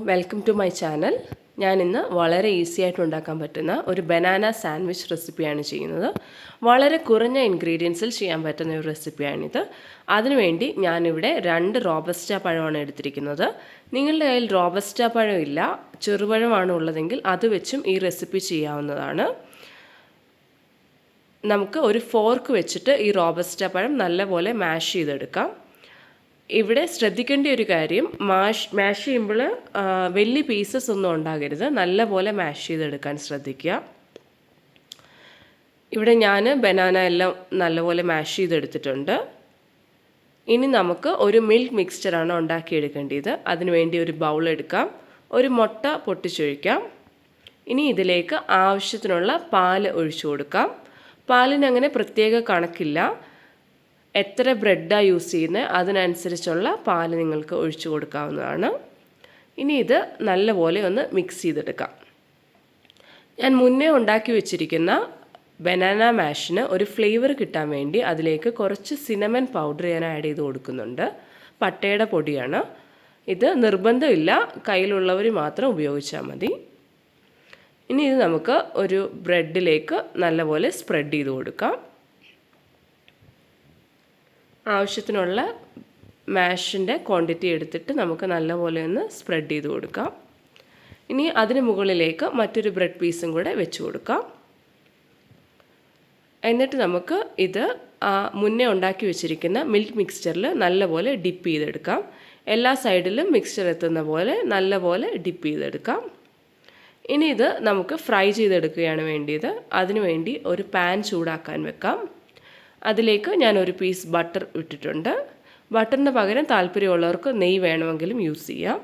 Welcome to my channel. ഞാനിന്ന് വളരെ easy ആയിട്ട് ഉണ്ടാക്കാൻ പറ്റുന്ന ഒരു ബനാന സാൻഡ്വിച്ച് റെസിപ്പിയാണ് ചെയ്യുന്നത്. വളരെ കുറഞ്ഞ ഇൻഗ്രീഡിയൻസിൽ ചെയ്യാൻ പറ്റുന്ന ഒരു റെസിപ്പിയാണിത്. അതിനുവേണ്ടി ഞാനിവിടെ 2 റോബസ്റ്റ പഴമാണ് എടുത്തിരിക്കുന്നത്. നിങ്ങളുടെ കയ്യിൽ റോബസ്റ്റ പഴം ഇല്ല, ചെറുപഴമാണ് ഉള്ളതെങ്കിൽ അത് വെച്ചും ഈ റെസിപ്പി ചെയ്യാവുന്നതാണ്. നമുക്ക് ഒരു ഫോർക്ക് വെച്ചിട്ട് ഈ റോബസ്റ്റ പഴം നല്ലപോലെ മാഷ് ചെയ്തെടുക്കാം. ഇവിടെ ശ്രദ്ധിക്കേണ്ട ഒരു കാര്യം, മാഷ് ചെയ്യുമ്പോൾ വലിയ പീസസ് ഒന്നും ഉണ്ടാകരുത്. നല്ലപോലെ മാഷ് ചെയ്തെടുക്കാൻ ശ്രദ്ധിക്കുക. ഇവിടെ ഞാൻ ബനാന എല്ലാം നല്ലപോലെ മാഷ് ചെയ്തെടുത്തിട്ടുണ്ട്. ഇനി നമുക്ക് ഒരു മിൽക്ക് മിക്സ്ചറാണ് ഉണ്ടാക്കിയെടുക്കേണ്ടത്. അതിനുവേണ്ടി ഒരു ബൗൾ എടുക്കാം, ഒരു മുട്ട പൊട്ടിച്ചൊഴിക്കാം. ഇനി ഇതിലേക്ക് ആവശ്യത്തിനുള്ള പാൽ ഒഴിച്ചു കൊടുക്കാം. പാലിന് അങ്ങനെ പ്രത്യേക കണക്കില്ല. എത്ര ബ്രെഡാണ് യൂസ് ചെയ്യുന്നത് അതിനനുസരിച്ചുള്ള പാൽ നിങ്ങൾക്ക് ഒഴിച്ചു കൊടുക്കാവുന്നതാണ്. ഇനി ഇത് നല്ലപോലെ ഒന്ന് മിക്സ് ചെയ്തെടുക്കാം. ഞാൻ മുന്നേ ഉണ്ടാക്കി വെച്ചിരിക്കുന്ന ബനാന മാഷിന് ഒരു ഫ്ലേവർ കിട്ടാൻ വേണ്ടി അതിലേക്ക് കുറച്ച് സിനമൺ പൗഡർ ഞാൻ ആഡ് ചെയ്ത് കൊടുക്കുന്നുണ്ട്. പട്ടയുടെ പൊടിയാണ് ഇത്, നിർബന്ധമില്ല, കയ്യിലുള്ളവർ മാത്രം ഉപയോഗിച്ചാൽ മതി. ഇനി ഇത് നമുക്ക് ഒരു ബ്രെഡിലേക്ക് നല്ലപോലെ സ്പ്രെഡ് ചെയ്ത് കൊടുക്കാം. ആവശ്യത്തിനുള്ള മാഷിൻ്റെ ക്വാണ്ടിറ്റി എടുത്തിട്ട് നമുക്ക് നല്ലപോലെ ഒന്ന് സ്പ്രെഡ് ചെയ്ത് കൊടുക്കാം. ഇനി അതിന് മുകളിലേക്ക് മറ്റൊരു ബ്രെഡ് പീസും കൂടെ വെച്ച് കൊടുക്കാം. എന്നിട്ട് നമുക്ക് ഇത് മുന്നേ ഉണ്ടാക്കി വെച്ചിരിക്കുന്ന മിൽക്ക് മിക്സ്ചറിൽ നല്ലപോലെ ഡിപ്പ് ചെയ്തെടുക്കാം. എല്ലാ സൈഡിലും മിക്സ്ചർ എത്തുന്ന പോലെ നല്ലപോലെ ഡിപ്പ് ചെയ്തെടുക്കാം. ഇനി ഇത് നമുക്ക് ഫ്രൈ ചെയ്തെടുക്കുകയാണ് വേണ്ടിയത്. അതിനുവേണ്ടി ഒരു പാൻ ചൂടാക്കാൻ വെക്കാം. അതിലേക്ക് ഞാൻ ഒരു പീസ് ബട്ടർ ഇട്ടിട്ടുണ്ട്. ബട്ടറിന് പകരം താല്പര്യമുള്ളവർക്ക് നെയ്യ് വേണമെങ്കിലും യൂസ് ചെയ്യാം.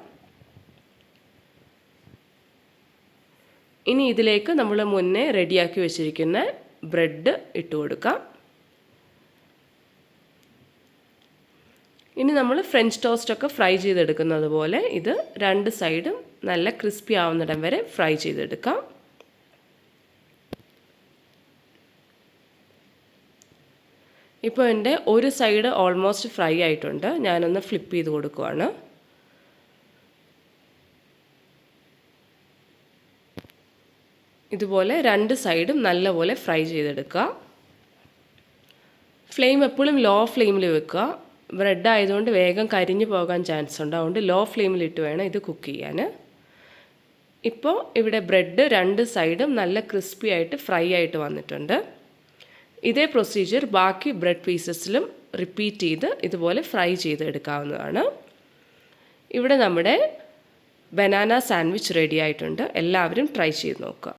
ഇനി ഇതിലേക്ക് നമ്മൾ മുന്നേ റെഡിയാക്കി വെച്ചിരിക്കുന്ന ബ്രെഡ് ഇട്ട് കൊടുക്കാം. ഇനി നമ്മൾ ഫ്രഞ്ച് ടോസ്റ്റൊക്കെ ഫ്രൈ ചെയ്തെടുക്കുന്നത് പോലെ ഇത് 2 സൈഡും നല്ല ക്രിസ്പി ആവുന്നിടം വരെ ഫ്രൈ ചെയ്തെടുക്കാം. ഇപ്പോൾ എൻ്റെ ഒരു സൈഡ് ഓൾമോസ്റ്റ് ഫ്രൈ ആയിട്ടുണ്ട്. ഞാനൊന്ന് ഫ്ലിപ്പ് ചെയ്ത് കൊടുക്കുവാണ്. ഇതുപോലെ 2 സൈഡും നല്ലപോലെ ഫ്രൈ ചെയ്തെടുക്കുക. ഫ്ലെയിം എപ്പോഴും ലോ ഫ്ലെയിമിൽ വെക്കുക. ബ്രെഡ് ആയതുകൊണ്ട് വേഗം കരിഞ്ഞു പോകാൻ ചാൻസ് ഉണ്ട്. അതുകൊണ്ട് ലോ ഫ്ലെയിമിലിട്ട് വേണം ഇത് കുക്ക് ചെയ്യാൻ. ഇപ്പോൾ ഇവിടെ ബ്രെഡ് 2 സൈഡും നല്ല ക്രിസ്പി ആയിട്ട് ഫ്രൈ ആയിട്ട് വന്നിട്ടുണ്ട്. ഇതേ പ്രൊസീജിയർ ബാക്കി ബ്രെഡ് പീസസിലും റിപ്പീറ്റ് ചെയ്ത് ഇതുപോലെ ഫ്രൈ ചെയ്തെടുക്കാവുന്നതാണ്. ഇവിടെ നമ്മുടെ ബനാന സാൻഡ്വിച്ച് റെഡി ആയിട്ടുണ്ട്. എല്ലാവരും ട്രൈ ചെയ്ത് നോക്കുക.